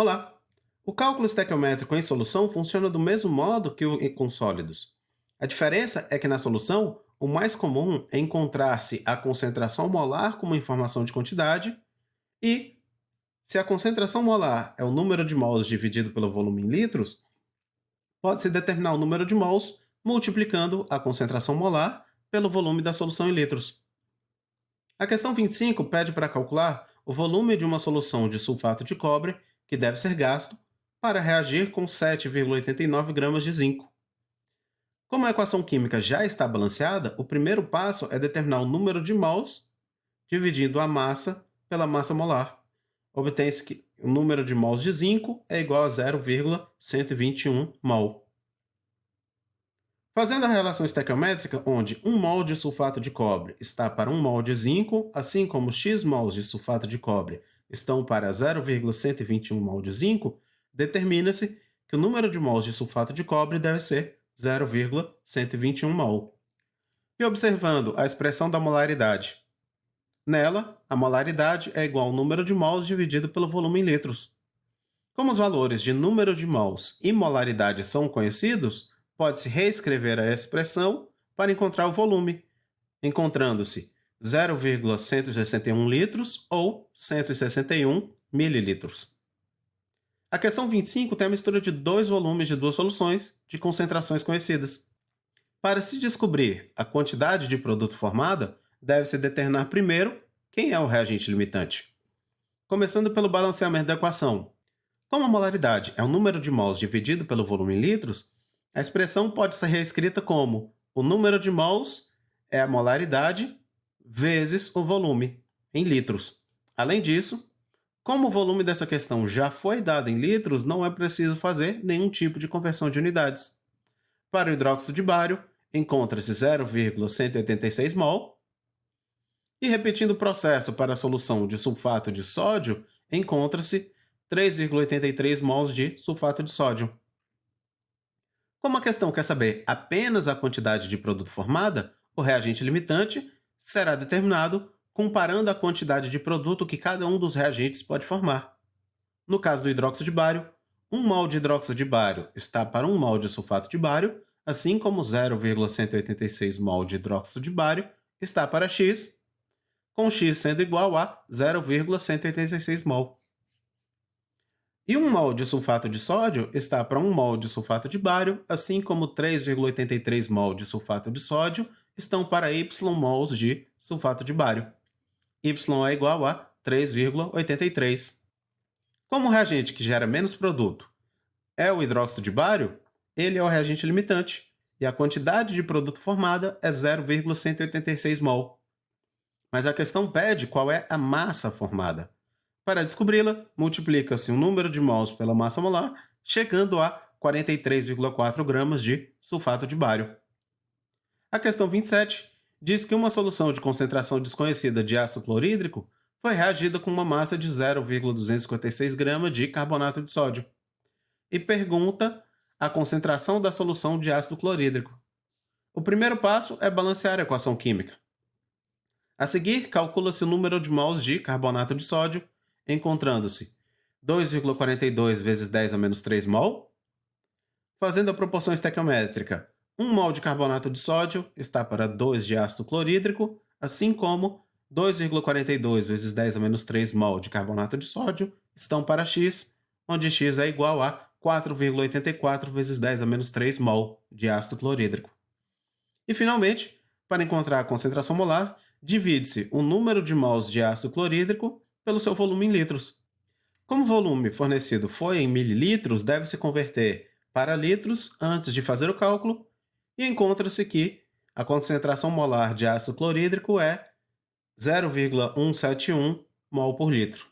Olá! O cálculo estequiométrico em solução funciona do mesmo modo que o com sólidos. A diferença é que na solução, o mais comum é encontrar-se a concentração molar como informação de quantidade e, se a concentração molar é o número de mols dividido pelo volume em litros, pode-se determinar o número de mols multiplicando a concentração molar pelo volume da solução em litros. A questão 25 pede para calcular o volume de uma solução de sulfato de cobre que deve ser gasto para reagir com 7,89 gramas de zinco. Como a equação química já está balanceada, o primeiro passo é determinar o número de mols dividindo a massa pela massa molar. Obtém-se que o número de mols de zinco é igual a 0,121 mol. Fazendo a relação estequiométrica, onde 1 mol de sulfato de cobre está para 1 mol de zinco, assim como x mols de sulfato de cobre estão para 0,121 mol de zinco, determina-se que o número de mols de sulfato de cobre deve ser 0,121 mol. E observando a expressão da molaridade. Nela, a molaridade é igual ao número de mols dividido pelo volume em litros. Como os valores de número de mols e molaridade são conhecidos, pode-se reescrever a expressão para encontrar o volume, encontrando-se 0,161 litros ou 161 mililitros. A questão 25 tem a mistura de dois volumes de duas soluções de concentrações conhecidas. Para se descobrir a quantidade de produto formada, deve-se determinar primeiro quem é o reagente limitante. Começando pelo balanceamento da equação. Como a molaridade é o número de mols dividido pelo volume em litros, a expressão pode ser reescrita como o número de mols é a molaridade vezes o volume, em litros. Além disso, como o volume dessa questão já foi dado em litros, não é preciso fazer nenhum tipo de conversão de unidades. Para o hidróxido de bário, encontra-se 0,186 mol. E repetindo o processo para a solução de sulfato de sódio, encontra-se 3,83 mols de sulfato de sódio. Como a questão quer saber apenas a quantidade de produto formada, o reagente limitante será determinado comparando a quantidade de produto que cada um dos reagentes pode formar. No caso do hidróxido de bário, 1 mol de hidróxido de bário está para 1 mol de sulfato de bário, assim como 0,186 mol de hidróxido de bário está para X, com X sendo igual a 0,186 mol. E 1 mol de sulfato de sódio está para 1 mol de sulfato de bário, assim como 3,83 mol de sulfato de sódio estão para Y mols de sulfato de bário. Y é igual a 3,83. Como o reagente que gera menos produto é o hidróxido de bário, ele é o reagente limitante, e a quantidade de produto formada é 0,186 mol. Mas a questão pede qual é a massa formada. Para descobri-la, multiplica-se o número de mols pela massa molar, chegando a 43,4 gramas de sulfato de bário. A questão 27 diz que uma solução de concentração desconhecida de ácido clorídrico foi reagida com uma massa de 0,256 gramas de carbonato de sódio e pergunta a concentração da solução de ácido clorídrico. O primeiro passo é balancear a equação química. A seguir, calcula-se o número de mols de carbonato de sódio, encontrando-se 2,42 vezes 10 a menos 3 mol. Fazendo a proporção estequiométrica, 1 mol de carbonato de sódio está para 2 de ácido clorídrico, assim como 2,42 vezes 10 a menos 3 mol de carbonato de sódio estão para X, onde X é igual a 4,84 vezes 10 a menos 3 mol de ácido clorídrico. E, finalmente, para encontrar a concentração molar, divide-se o número de mols de ácido clorídrico pelo seu volume em litros. Como o volume fornecido foi em mililitros, deve-se converter para litros antes de fazer o cálculo, e encontra-se que a concentração molar de ácido clorídrico é 0,171 mol por litro.